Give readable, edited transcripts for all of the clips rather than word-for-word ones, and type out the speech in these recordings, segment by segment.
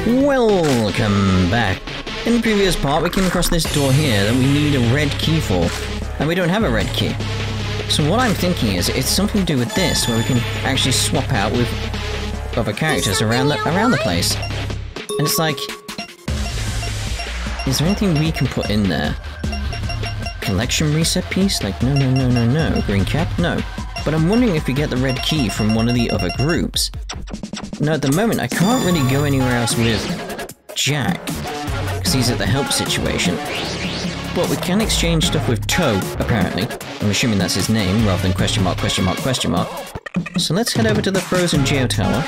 Welcome back. In the previous part, we came across this door here that we need a red key for, and we don't have a red key. So what I'm thinking is, it's something to do with this, where we can actually swap out with other characters around the place. And it's like, is there anything we can put in there? Collection reset piece? Like, no. Green cap? No. But I'm wondering if we get the red key from one of the other groups. Now, at the moment, I can't really go anywhere else with Jack, because he's at the help situation. But we can exchange stuff with Toe, apparently. I'm assuming that's his name, rather than question mark, question mark, question mark. So let's head over to the frozen jail tower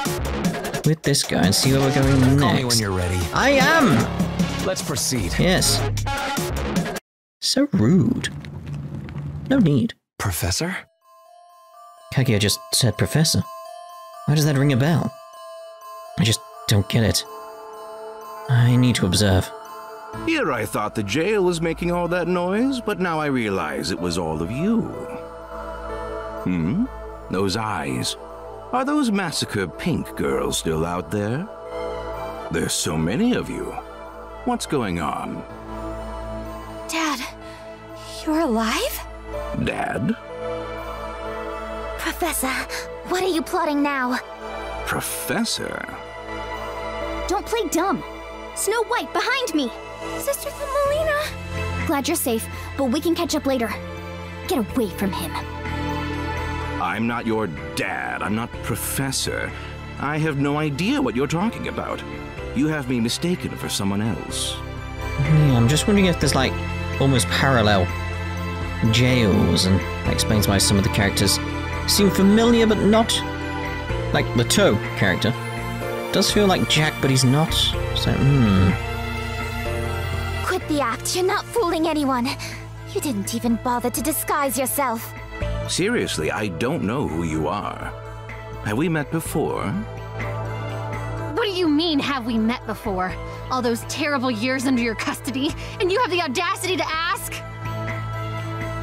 with this guy and see where we're going next. Call me when you're ready. I am! Let's proceed. Yes. So rude. No need. Professor? Kaguya just said professor. Why does that ring a bell? I just don't get it. I need to observe. Here I thought the jail was making all that noise, but now I realize it was all of you. Those eyes. Are those massacre pink girls still out there? There's so many of you. What's going on? Dad, you're alive? Dad? Professor, what are you plotting now? Professor? Don't play dumb. Snow White, behind me! Sister Thumbelina! Glad you're safe, but we can catch up later. Get away from him. I'm not your dad. I'm not Professor. I have no idea what you're talking about. You have me mistaken for someone else. Yeah, I'm just wondering if there's like almost parallel jails, and that explains why some of the characters seem familiar but not. Like the Toe character does feel like Jack, but he's not. So, Quit the act. You're not fooling anyone. You didn't even bother to disguise yourself. Seriously, I don't know who you are. Have we met before? What do you mean, have we met before? All those terrible years under your custody, and you have the audacity to ask?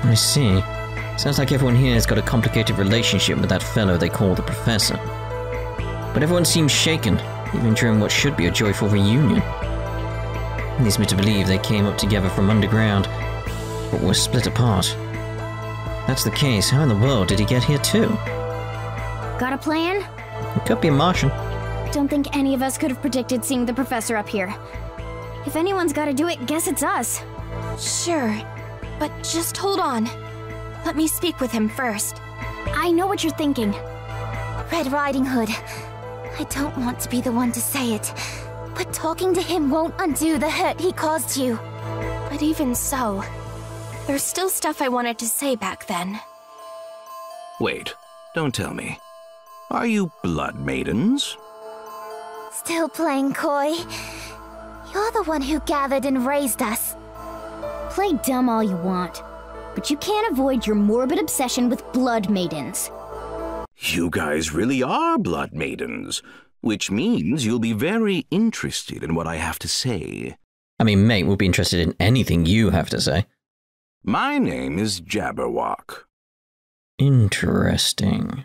I see. Sounds like everyone here has got a complicated relationship with that fellow they call the Professor. But everyone seems shaken, even during what should be a joyful reunion. It leads me to believe they came up together from underground, but were split apart. If that's the case, how in the world did he get here too? Got a plan? It could be a Martian. Don't think any of us could have predicted seeing the Professor up here. If anyone's gotta do it, guess it's us. Sure, but just hold on. Let me speak with him first. I know what you're thinking. Red Riding Hood. I don't want to be the one to say it, but talking to him won't undo the hurt he caused you. But even so, there's still stuff I wanted to say back then. Wait, don't tell me. Are you blood maidens? Still playing coy? You're the one who gathered and raised us. Play dumb all you want, but you can't avoid your morbid obsession with blood maidens. You guys really are blood maidens, which means you'll be very interested in what I have to say. I mean, mate, we'll be interested in anything you have to say. My name is Jabberwock. Interesting.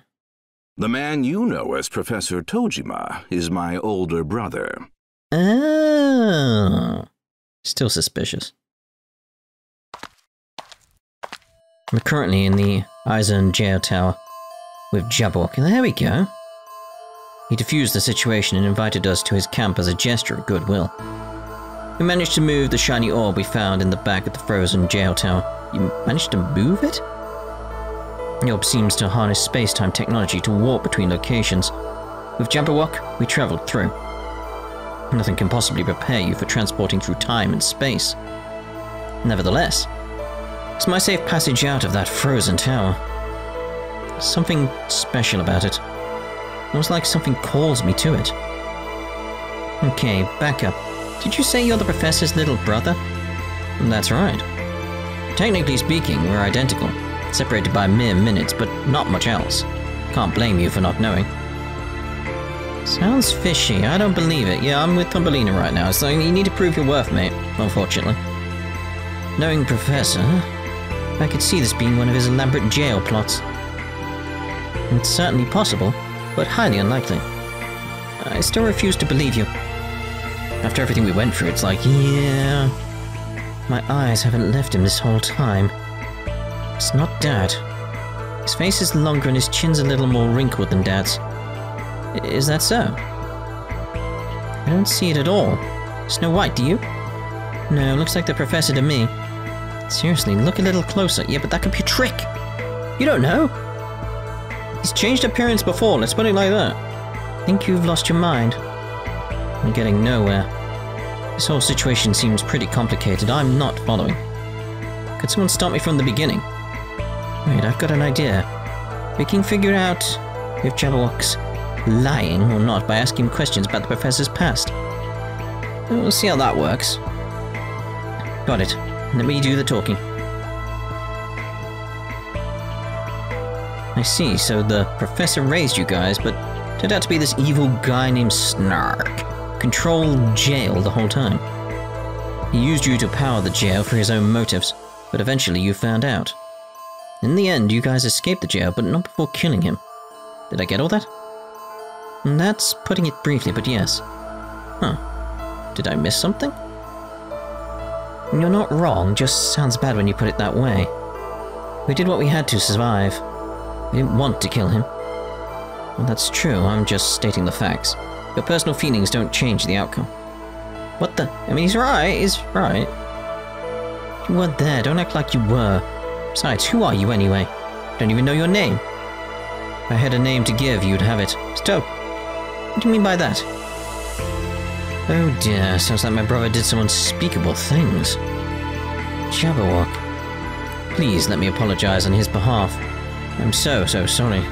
The man you know as Professor Tojima is my older brother. Oh. Still suspicious. We're currently in the Eisen jail tower with Jabberwock. There we go. He defused the situation and invited us to his camp as a gesture of goodwill. We managed to move the shiny orb we found in the back of the frozen jail tower. You managed to move it? The orb seems to harness space-time technology to warp between locations. With Jabberwock, we travelled through. Nothing can possibly prepare you for transporting through time and space. Nevertheless, it's my safe passage out of that frozen tower. Something special about it. Almost like something calls me to it. Okay, back up. Did you say you're the Professor's little brother? That's right. Technically speaking, we're identical. Separated by mere minutes, but not much else. Can't blame you for not knowing. Sounds fishy. I don't believe it. Yeah, I'm with Thumbelina right now, so you need to prove your worth, mate, unfortunately. Knowing Professor, I could see this being one of his elaborate jail plots. It's certainly possible, but highly unlikely. I still refuse to believe you. After everything we went through, it's like, yeah... My eyes haven't left him this whole time. It's not Dad. His face is longer and his chin's a little more wrinkled than Dad's. Is that so? I don't see it at all. Snow White, do you? No, looks like the Professor to me. Seriously, look a little closer. Yeah, but that could be a trick. You don't know. He's changed appearance before, let's put it like that. I think you've lost your mind. I'm getting nowhere. This whole situation seems pretty complicated. I'm not following. Could someone stop me from the beginning? Wait, I've got an idea. We can figure out if Jabberwock's lying or not by asking him questions about the Professor's past. We'll see how that works. Got it. Let me do the talking. I see, so the Professor raised you guys, but turned out to be this evil guy named Snark. Controlled jail the whole time. He used you to power the jail for his own motives, but eventually you found out. In the end, you guys escaped the jail, but not before killing him. Did I get all that? That's putting it briefly, but yes. Huh. Did I miss something? You're not wrong, just sounds bad when you put it that way. We did what we had to survive. We didn't want to kill him. Well, that's true, I'm just stating the facts. Your personal feelings don't change the outcome. What the? I mean, he's right. You weren't there, don't act like you were. Besides, who are you anyway? Don't even know your name. If I had a name to give, you'd have it. Stop. What do you mean by that? Oh dear, sounds like my brother did some unspeakable things. Jabberwock. Please let me apologize on his behalf. I'm so sorry.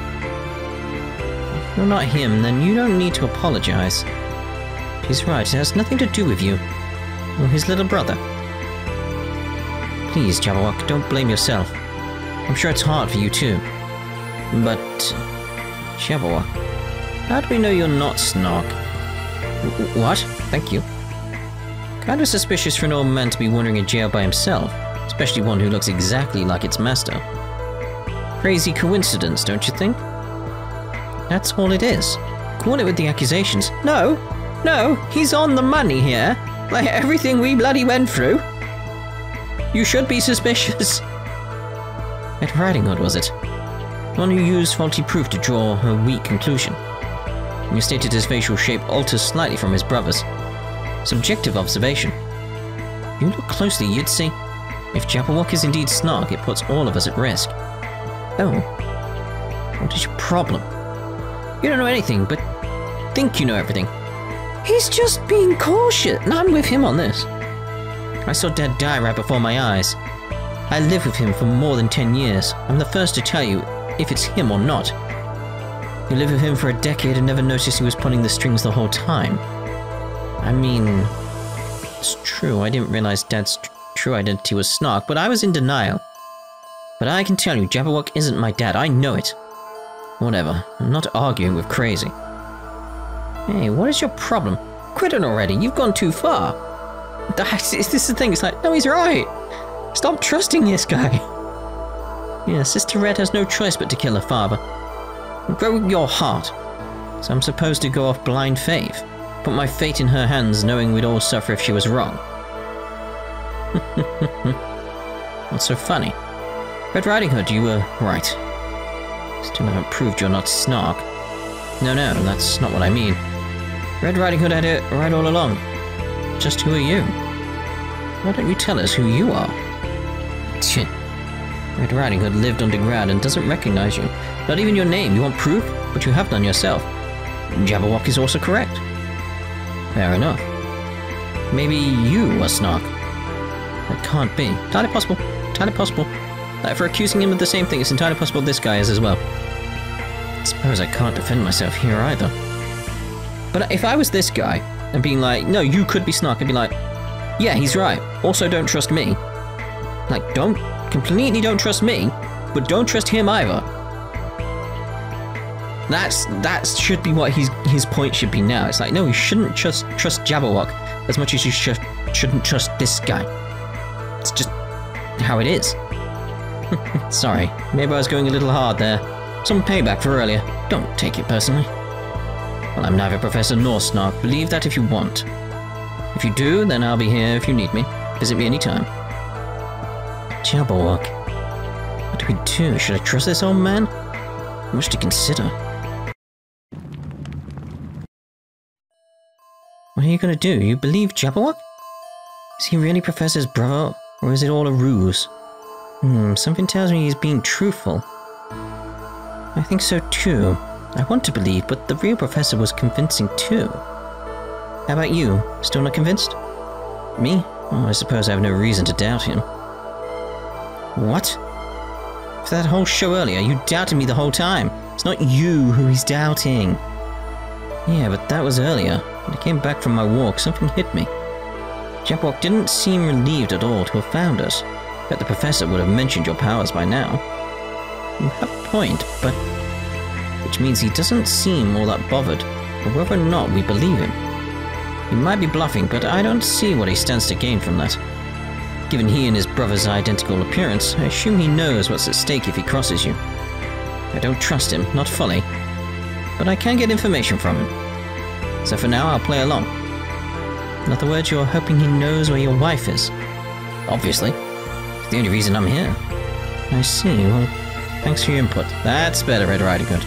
If you're not him, then you don't need to apologize. He's right, it has nothing to do with you. Or his little brother. Please, Jabberwock, don't blame yourself. I'm sure it's hard for you too. But... Jabberwock, how do we know you're not Snark? What? Thank you. Kind of suspicious for an old man to be wandering in jail by himself, especially one who looks exactly like its master. Crazy coincidence, don't you think? That's all it is. Call it with the accusations. No, he's on the money here. Like everything we bloody went through. You should be suspicious. Red Riding Hood, was it? The one who used faulty proof to draw a weak conclusion. You stated his facial shape alters slightly from his brother's. Subjective observation. If you look closely, you'd see. If Jabberwock is indeed Snark, it puts all of us at risk. Oh. What is your problem? You don't know anything, but think you know everything. He's just being cautious, and I'm with him on this. I saw Dad die right before my eyes. I lived with him for more than 10 years. I'm the first to tell you if it's him or not. You lived with him for a decade and never noticed he was pulling the strings the whole time. I mean, it's true, I didn't realize Dad's true identity was Snark, but I was in denial. But I can tell you, Jabberwock isn't my dad, I know it. Whatever, I'm not arguing with crazy. Hey, what is your problem? Quit it already, you've gone too far. This is the thing, it's like, no, he's right. Stop trusting this guy. Yeah, Sister Red has no choice but to kill her father. Grow your heart. So I'm supposed to go off blind faith. Put my fate in her hands knowing we'd all suffer if she was wrong. What's so funny? Red Riding Hood, you were right. Still haven't proved you're not Snark. No, that's not what I mean. Red Riding Hood had it right all along. Just who are you? Why don't you tell us who you are? Red Riding Hood lived underground and doesn't recognize you. Not even your name. You want proof? But you have none yourself. Jabberwock is also correct. Fair enough. Maybe you are Snark. That can't be. Entirely possible. Entirely possible. Like, for accusing him of the same thing, it's entirely possible this guy is as well. I suppose I can't defend myself here either. But if I was this guy, and being like, no, you could be Snark, I'd be like, yeah, he's right. Also, don't trust me. Like, completely don't trust me, but don't trust him either. That should be what his point should be now. It's like, no, you shouldn't trust Jabberwock as much as you shouldn't trust this guy. It's just how it is. Sorry, maybe I was going a little hard there. Some payback for earlier. Don't take it personally. Well, I'm neither Professor nor Snark. Believe that if you want. If you do, then I'll be here if you need me. Visit me anytime. Jabberwock. What do we do? Should I trust this old man? Much to consider. What are you gonna do? You believe Jabberwock? Is he really Professor's brother, or is it all a ruse? Something tells me he's being truthful. I think so too. I want to believe, but the real Professor was convincing too. How about you? Still not convinced? Me? Oh, I suppose I have no reason to doubt him. What? For that whole show earlier, you doubted me the whole time. It's not you who he's doubting. Yeah, but that was earlier. When I came back from my walk, something hit me. Jabberwock didn't seem relieved at all to have found us. Bet the Professor would have mentioned your powers by now. You have a point, but... which means he doesn't seem all that bothered, or whether or not we believe him. He might be bluffing, but I don't see what he stands to gain from that. Given he and his brother's identical appearance, I assume he knows what's at stake if he crosses you. I don't trust him, not fully, but I can get information from him. So for now, I'll play along. In other words, you're hoping he knows where your wife is. Obviously. It's the only reason I'm here. I see. Well, thanks for your input. That's better, Red Riding Hood.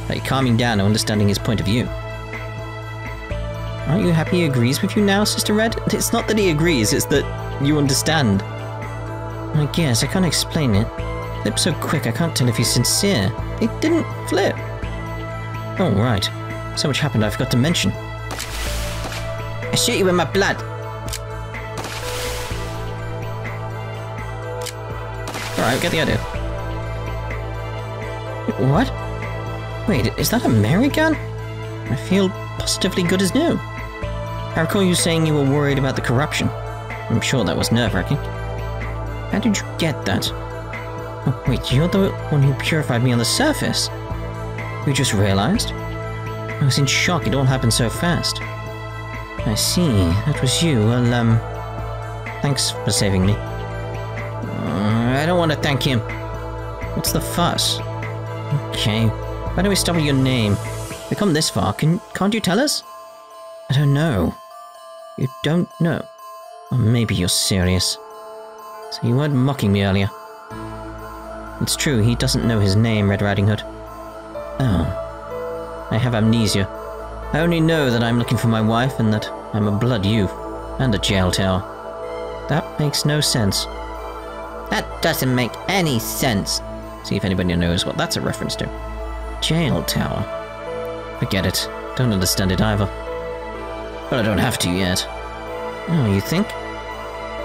Like calming down and understanding his point of view. Aren't you happy he agrees with you now, Sister Red? It's not that he agrees, it's that you understand. I guess, I can't explain it. Flipped so quick I can't tell if he's sincere. It didn't flip. Oh, right. So much happened I forgot to mention. I shoot you in my blood. Alright, get the idea. What? Wait, is that a Mary gun? I feel positively good as new. I recall you saying you were worried about the corruption. I'm sure that was nerve-wracking. How did you get that? Oh, wait, you're the one who purified me on the surface? You just realized? I was in shock, it all happened so fast. I see, that was you. Well, thanks for saving me. I don't want to thank him. What's the fuss? Okay, why don't we start with your name? We've come this far, can't you tell us? I don't know. You don't know? Or maybe you're serious. So you weren't mocking me earlier. It's true, he doesn't know his name, Red Riding Hood. Oh. I have amnesia. I only know that I'm looking for my wife and that I'm a blood youth. And a jail tower. That makes no sense. That doesn't make any sense. See if anybody knows what that's a reference to. Jail tower. Forget it. Don't understand it either. But I don't have to yet. Oh, you think?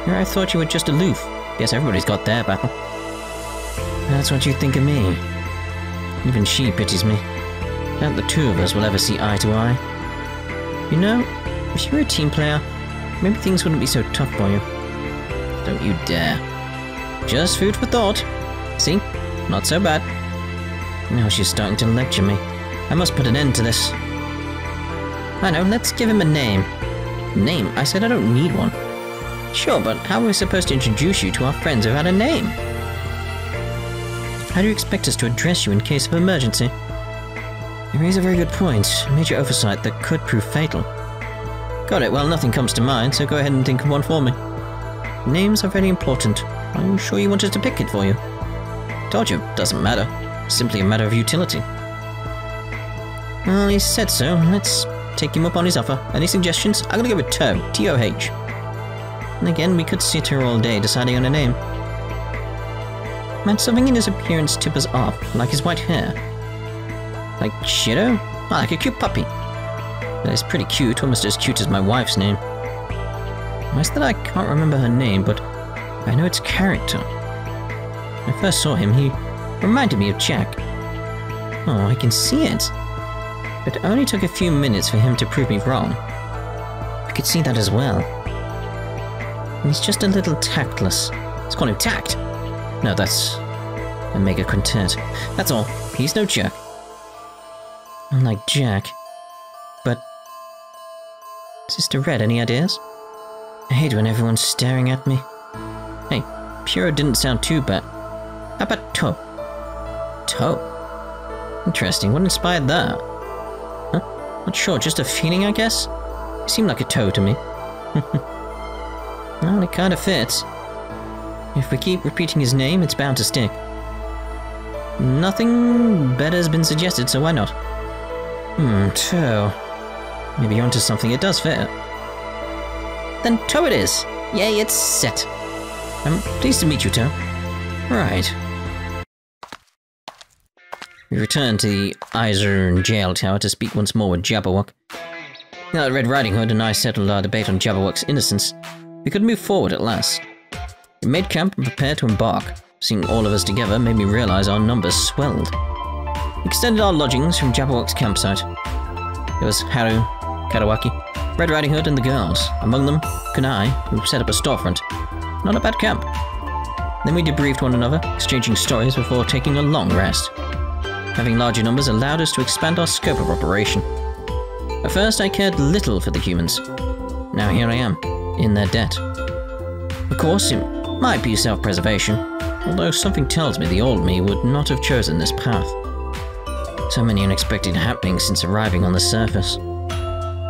Here I thought you were just aloof. Guess everybody's got their battle. That's what you think of me. Even she pities me. Doubt the two of us will ever see eye to eye. You know, if you were a team player, maybe things wouldn't be so tough for you. Don't you dare. Just food for thought. See? Not so bad. Now she's starting to lecture me. I must put an end to this. I know, let's give him a name. Name? I said I don't need one. Sure, but how are we supposed to introduce you to our friends without a name? How do you expect us to address you in case of emergency? You raise a very good point. A major oversight that could prove fatal. Got it, well nothing comes to mind, so go ahead and think of one for me. Names are very important. Are you sure you want us to pick it for you? Told you, doesn't matter. It's simply a matter of utility. Well, he said so. Let's take him up on his offer. Any suggestions? I'm gonna go with Toe. T-O-H. And again, we could sit here all day deciding on a name. Man, something in his appearance tipped us off, like his white hair. Like Shiro? Oh, like a cute puppy. That is pretty cute, almost as cute as my wife's name. Why is that I can't remember her name, but I know its character. When I first saw him, he reminded me of Jack. Oh, I can see it. It only took a few minutes for him to prove me wrong. I could see that as well. He's just a little tactless. Let's call him Tact. No, that's a mega quintet. That's all. He's no jerk. Unlike Jack. But... Sister Red, any ideas? I hate when everyone's staring at me. Hey, Puro didn't sound too bad. How about Toe? Toe? Interesting, what inspired that? Huh? Not sure, just a feeling, I guess? He seemed like a toe to me. Well, it kind of fits. If we keep repeating his name, it's bound to stick. Nothing better has been suggested, so why not? Toe. Maybe you're onto something, it does fit. Then Toe it is! Yay, it's set! I'm pleased to meet you, Toe. Right. We return to the Eisern jail tower to speak once more with Jabberwock. Now that Red Riding Hood and I settled our debate on Jabberwock's innocence, we could move forward at last. We made camp and prepared to embark. Seeing all of us together made me realize our numbers swelled. We extended our lodgings from Jabberwock's campsite. There was Haru, Karawaki, Red Riding Hood, and the girls. Among them, Kunai, who set up a storefront. Not a bad camp. Then we debriefed one another, exchanging stories before taking a long rest. Having larger numbers allowed us to expand our scope of operation. At first I cared little for the humans. Now here I am, in their debt. Of course, it might be self-preservation, although something tells me the old me would not have chosen this path. So many unexpected happenings since arriving on the surface.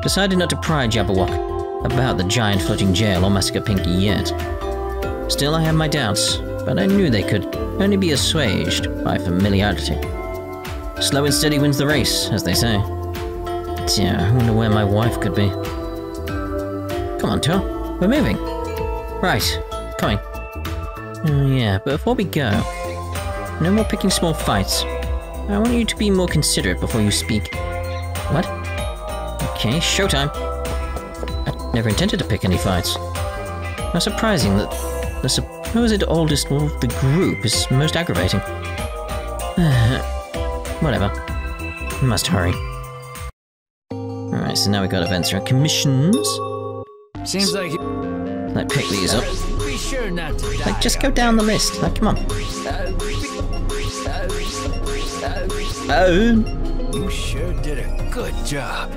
Decided not to pry Jabberwock about the giant floating jail or Massacre Pinky yet. Still I had my doubts, but I knew they could only be assuaged by familiarity. Slow and steady wins the race, as they say. Yeah, I wonder where my wife could be. Come on, Toe. We're moving. Right. Coming. Yeah, but before we go, no more picking small fights. I want you to be more considerate before you speak. What? Okay, showtime. I never intended to pick any fights. How surprising that the supposed oldest of the group is most aggravating. Whatever. Must hurry. Alright, so now we got events around commissions. Seems like Like, pick these up. be sure not to die. Like, just go down the list. Like, come on. Oh! You sure did a good job.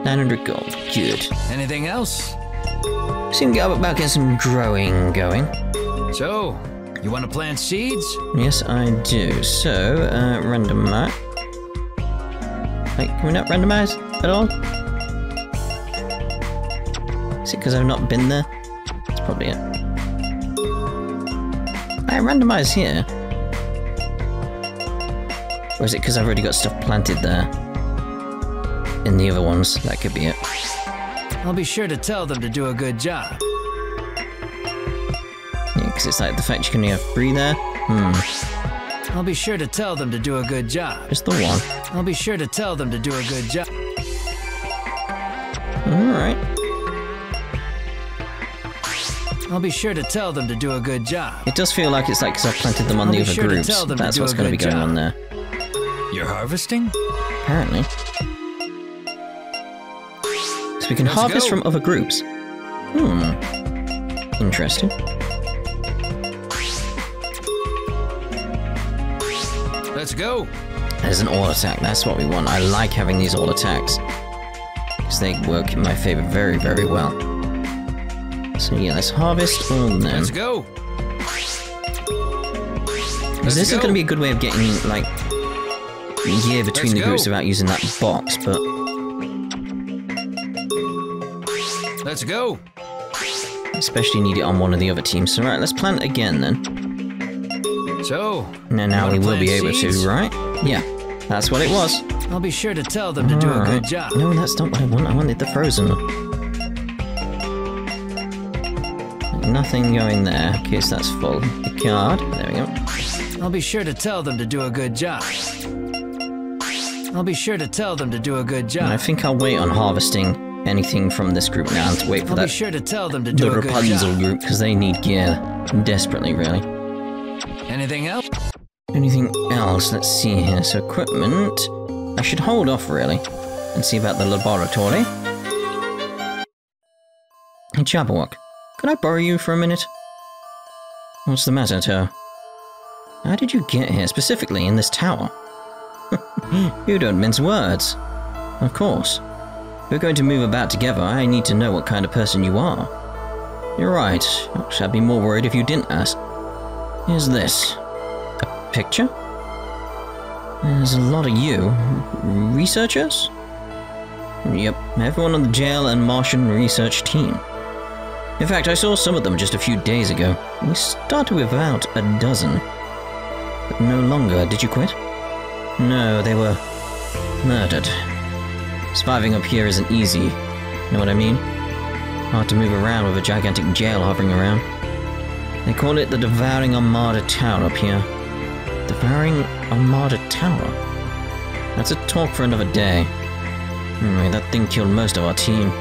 900 gold. Good. Anything else? Seem to get about getting some growing going. So, you want to plant seeds? Yes, I do. So, randomize. Like, can we not randomize at all? Is it because I've not been there? That's probably it. I randomize here. Or is it because I've already got stuff planted there? In the other ones, that could be it. I'll be sure to tell them to do a good job. Yeah, because it's like the fact you can only have 3 there. I'll be sure to tell them to do a good job. Just the one. I'll be sure to tell them to do a good job. Alright. I'll be sure to tell them to do a good job. It does feel like it's like because I've planted them on the other groups. That's what's going to be going on there. You're harvesting? Apparently. So we can harvest from other groups. Interesting. Let's go. There's an all attack. That's what we want. I like having these all attacks. Because they work in my favor very, very well. So yeah, let's harvest all then. Let's go. Because this is going to be a good way of getting, like, gear between the groups without using that box, but... Let's go. Especially need it on one of the other teams. So right, let's plant again then. So... Now we will be able to, right? Yeah, that's what it was. I'll be sure to tell them to do a good job. No, that's not what I want. I wanted the frozen. Nothing going there. Okay, so that's full. The card. There we go. I'll be sure to tell them to do a good job. I'll be sure to tell them to do a good job. And I think I'll wait on harvesting anything from this group now and to wait for I'll that. Be sure to tell them to do the a good Rapunzel job. group because they need gear desperately, really. Anything else? Anything else? Let's see here. So equipment. I should hold off really and see about the laboratory. Hey, Jabberwock, could I borrow you for a minute? What's the matter, Toe? How did you get here, specifically in this tower? You don't mince words. Of course. If we're going to move about together, I need to know what kind of person you are. You're right. I'd be more worried if you didn't ask. Here's this. A picture? There's a lot of you. Researchers? Yep, everyone on the jail and Marchen research team. In fact, I saw some of them just a few days ago. We started with about a dozen. But no longer. Did you quit? No, they were murdered. Surviving up here isn't easy. Know what I mean? Hard to move around with a gigantic jail hovering around. They call it the Devouring Armada Tower up here. Devouring Armada Tower? That's a talk for another day. Anyway, that thing killed most of our team.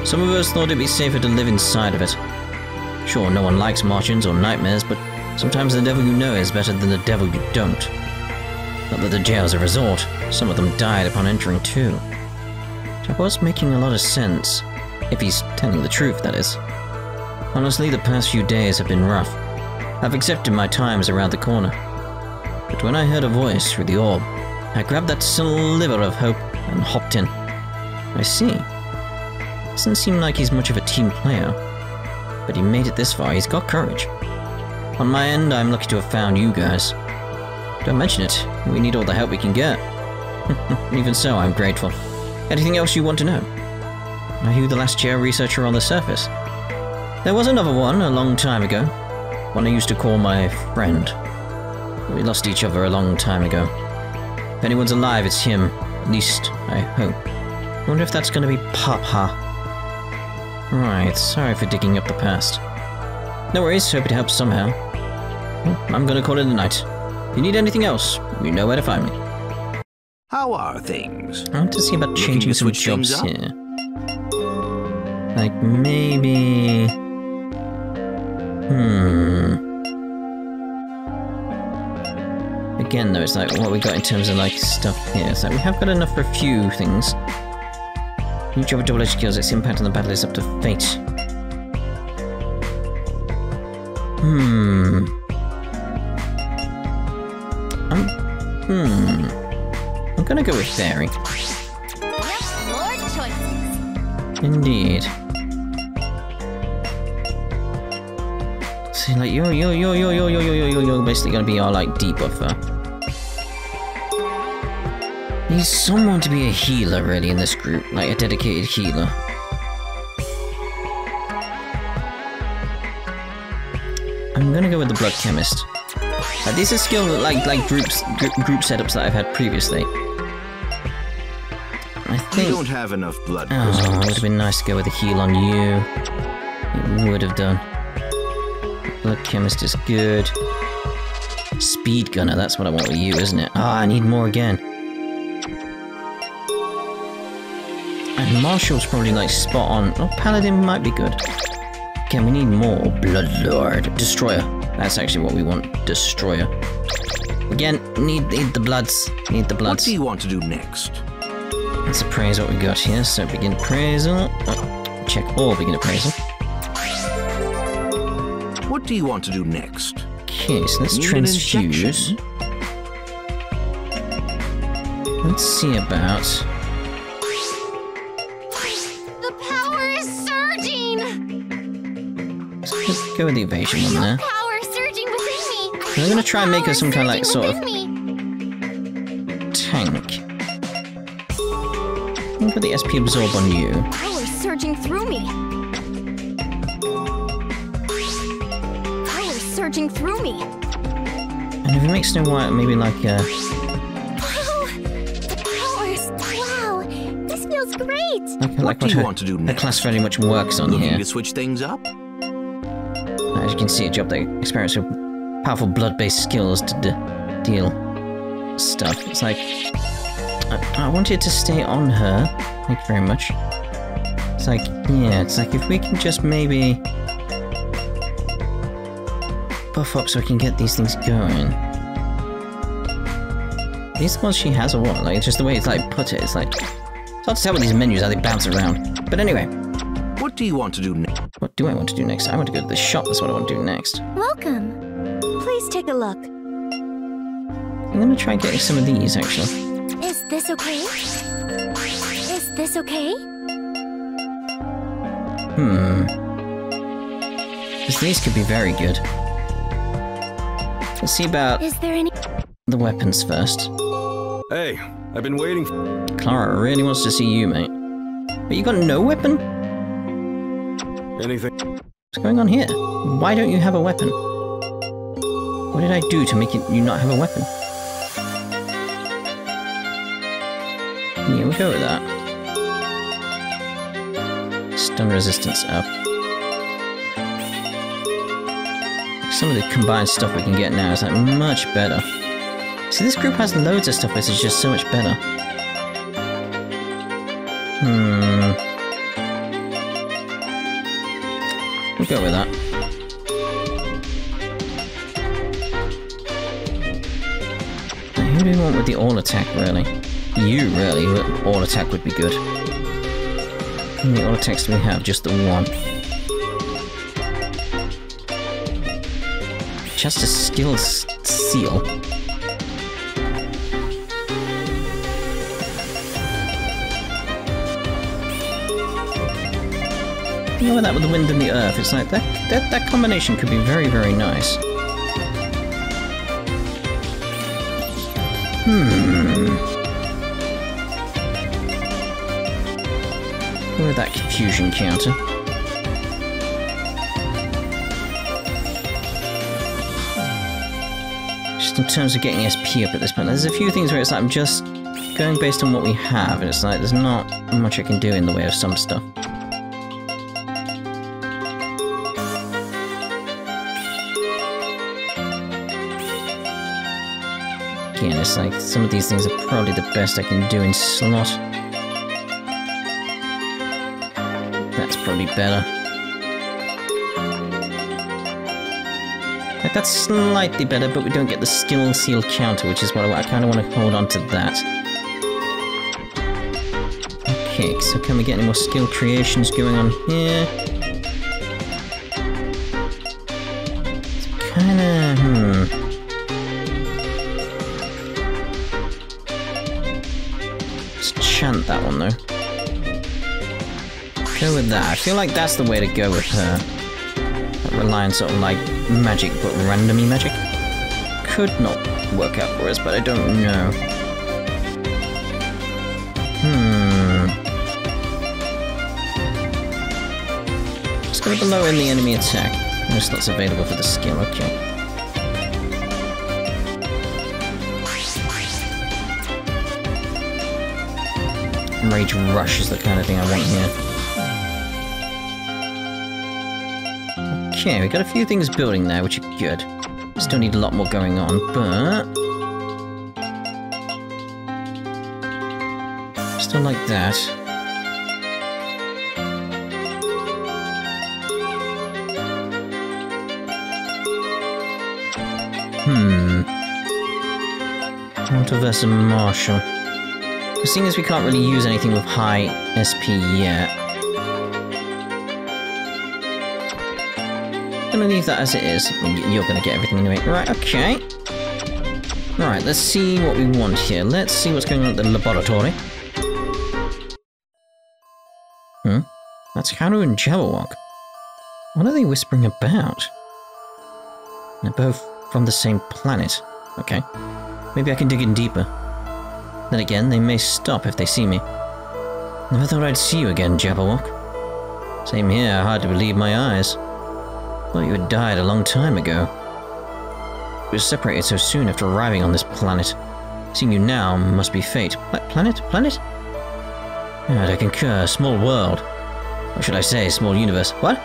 Some of us thought it'd be safer to live inside of it. Sure, no one likes Martians or nightmares, but sometimes the devil you know is better than the devil you don't. Not that the jail's a resort. Some of them died upon entering too. That was making a lot of sense. If he's telling the truth, that is. Honestly, the past few days have been rough. I've accepted my times around the corner. But when I heard a voice through the orb, I grabbed that sliver of hope and hopped in. I see. Doesn't seem like he's much of a team player. But he made it this far, he's got courage. On my end, I'm lucky to have found you guys. Don't mention it, we need all the help we can get. Even so, I'm grateful. Anything else you want to know? Are you the last jail researcher on the surface? There was another one a long time ago. One I used to call my friend. We lost each other a long time ago. If anyone's alive, it's him. At least, I hope. I wonder if that's gonna be Papa. Right, sorry for digging up the past. No worries, hope it helps somehow. I'm gonna call it a night. If you need anything else, you know where to find me. How are things? I want to see about changing some switch things jobs up? here. Like, maybe... Again, though, it's like what we got in terms of, like, stuff here. It's like we have got enough for a few things. New job with double-edged skills, its impact on the battle is up to fate. I'm gonna go with Fairy. Lord choices. Indeed. See, like, you're basically gonna be our, like, debuffer. Needs someone to be a healer, really, in this group. Like, a dedicated healer. I'm gonna go with the Blood Chemist. These are skill, like group setups that I've had previously. I think... You don't have enough blood. Oh, it would have been nice to go with a heal on you. It would have done. Blood Chemist is good. Speed Gunner, that's what I want with you, isn't it? Ah, I need more again. And Marshall's probably like spot on. Oh, Paladin might be good. Again, we need more. Bloodlord. Destroyer. That's actually what we want. Destroyer. Again, need the bloods. Need the bloods. What do you want to do next? Let's appraise what we got here. So begin appraisal. Check all begin appraisal. What do you want to do next? Okay, so let's Need an transfuse. injection? Let's see about... The power is surging! Let's go with the evasion one there. Power surging within me! I'm gonna try and make her some kind of like sort of Me. tank. I'm gonna put the SP absorb on you. Power surging through me. Power surging through me. And if we make Snow White maybe like a... Wow! The powers! Wow! This feels great! Like What do you her, want to do her next? class very much works on Looking here. to switch things up? As you can see, a job that experiences with powerful blood-based skills to deal stuff. It's like... I wanted to stay on her. Thank you very much. It's like, yeah, it's like if we can just maybe... buff up so we can get these things going. Are these the ones she has or what? Like, it's just the way it's like put it. It's like... It's hard to tell with these menus how they bounce around. But anyway. What do you want to do next? What do I want to do next? I want to go to the shop. That's what I want to do next. Welcome! Please take a look. I'm going to try getting some of these, actually. Is this okay? Is this okay? Because these could be very good. Let's see about Is there any... the weapons first. Hey, I've been waiting for... Clara really wants to see you, mate. But you got no weapon? Anything? What's going on here? Why don't you have a weapon? What did I do to make you not have a weapon? Yeah, we'll go with that. Stun resistance up. Some of the combined stuff we can get now is like much better. See, this group has loads of stuff, but it's just so much better. We'll go with that. Now, who do we want with the all attack, really? You, really, but all attack would be good. How many all attacks do we have? Just the one. Just a skill seal. You know that with the wind and the earth, it's like that combination could be very, very nice. What with that confusion counter? Just in terms of getting SP up at this point, there's a few things where it's like I'm just going based on what we have, and it's like there's not much I can do in the way of some stuff. Again, it's like some of these things are probably the best I can do in slot. That's probably better. Like, that's slightly better, but we don't get the skill seal counter, which is what I kind of want to hold on to that. Okay, so can we get any more skill creations going on here? It's kinda, Let's chant that one, though. Go with that. I feel like that's the way to go with her. That reliance on, like, magic, but randomy magic. Could not work out for us, but I don't know. Let's go below in the enemy attack. No slots available for the skill, okay. Rage Rush is the kind of thing I want here. Okay, we got a few things building there, which are good. Still need a lot more going on, but... Still like that. Hunter versus Marshall. Seeing as we can't really use anything with high SP yet, I'm gonna leave that as it is. You're gonna get everything anyway. Right, okay. Alright, let's see what we want here. Let's see what's going on at the laboratory. That's Haru and Jabberwock. What are they whispering about? They're both from the same planet. Okay. Maybe I can dig in deeper. Then again, they may stop if they see me. Never thought I'd see you again, Jabberwock. Same here, hard to believe my eyes. Thought you had died a long time ago. We were separated so soon after arriving on this planet. Seeing you now must be fate. What, planet? Planet? Yeah, I concur. Small world. Or should I say, small universe. What?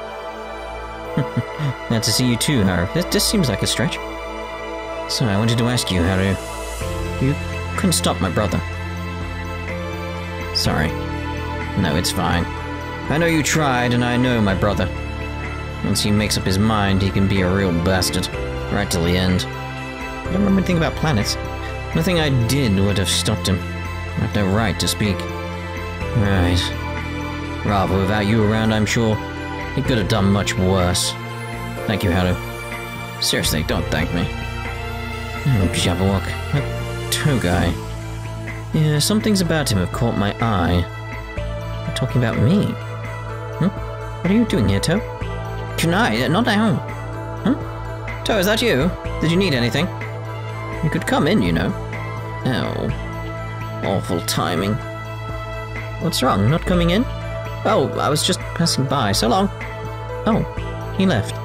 Glad to see you too, Haru. This seems like a stretch. So, I wanted to ask you, Haru. You couldn't stop my brother. Sorry. No, it's fine. I know you tried, and I know my brother. Once he makes up his mind, he can be a real bastard. Right till the end. I don't remember anything about planets. Nothing I did would have stopped him. I have no right to speak. Right. Rather, without you around, I'm sure he could have done much worse. Thank you, Haru. Seriously, don't thank me. Oh, Jabberwock. That toe guy. Yeah, some things about him have caught my eye. You're talking about me? What are you doing here, Toe? Can I? Not now. Toe, is that you? Did you need anything? You could come in, you know. Oh. Awful timing. What's wrong? Not coming in? Oh, I was just passing by. So long. Oh, he left.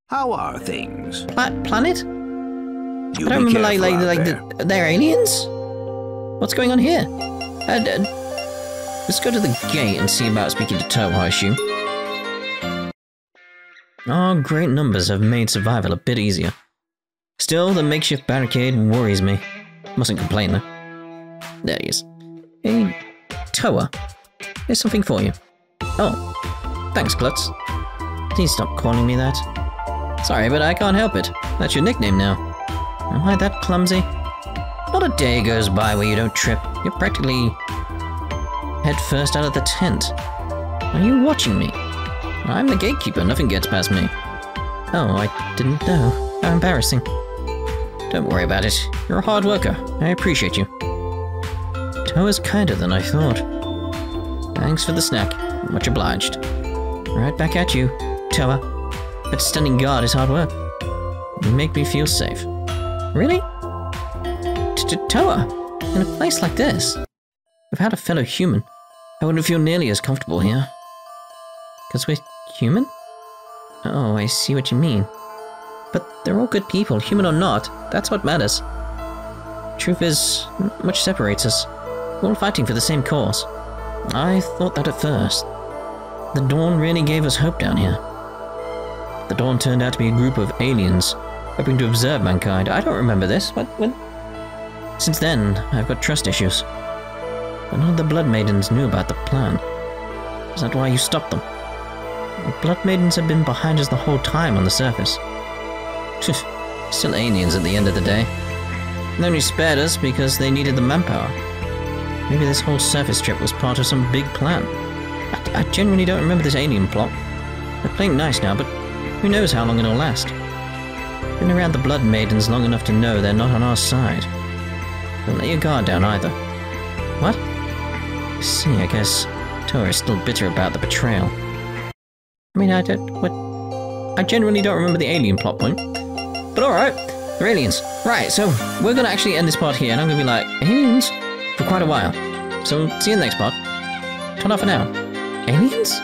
How are things? Planet? You I don't remember, they're aliens? What's going on here? Let's go to the gate and see about speaking to Toa, I assume. Oh, great numbers have made survival a bit easier. Still, the makeshift barricade worries me. Mustn't complain, though. There he is. Hey, Toa. Here's something for you. Oh, thanks, Klutz. Please stop calling me that. Sorry, but I can't help it. That's your nickname now. Am I that clumsy? Not a day goes by where you don't trip. You're practically head first out of the tent. Are you watching me? I'm the gatekeeper, nothing gets past me. Oh, I didn't know. How embarrassing. Don't worry about it. You're a hard worker. I appreciate you. Toa's kinder than I thought. Thanks for the snack. Much obliged. Right back at you, Toa. But standing guard is hard work. You make me feel safe. Really? Toa, in a place like this, without a fellow human, I wouldn't feel nearly as comfortable here. 'Cause we're human? Oh, I see what you mean. But they're all good people, human or not, that's what matters. Truth is, much separates us. We're all fighting for the same cause. I thought that at first. The Dawn really gave us hope down here. The Dawn turned out to be a group of aliens, hoping to observe mankind. I don't remember this. What? Since then, I've got trust issues. But none of the Blood Maidens knew about the plan. Is that why you stopped them? The Blood Maidens have been behind us the whole time on the surface. Still aliens at the end of the day. They only spared us because they needed the manpower. Maybe this whole surface trip was part of some big plan. I genuinely don't remember this alien plot. They're playing nice now, but who knows how long it'll last. Been around the Blood Maidens long enough to know they're not on our side. Don't let your guard down either. What? I see, I guess Toa is still bitter about the betrayal. I mean, I genuinely don't remember the alien plot point. But alright, they're aliens. Right, so we're gonna actually end this part here, and I'm gonna be like, aliens? For quite a while. So, see you in the next part. Ta-da for now. Aliens?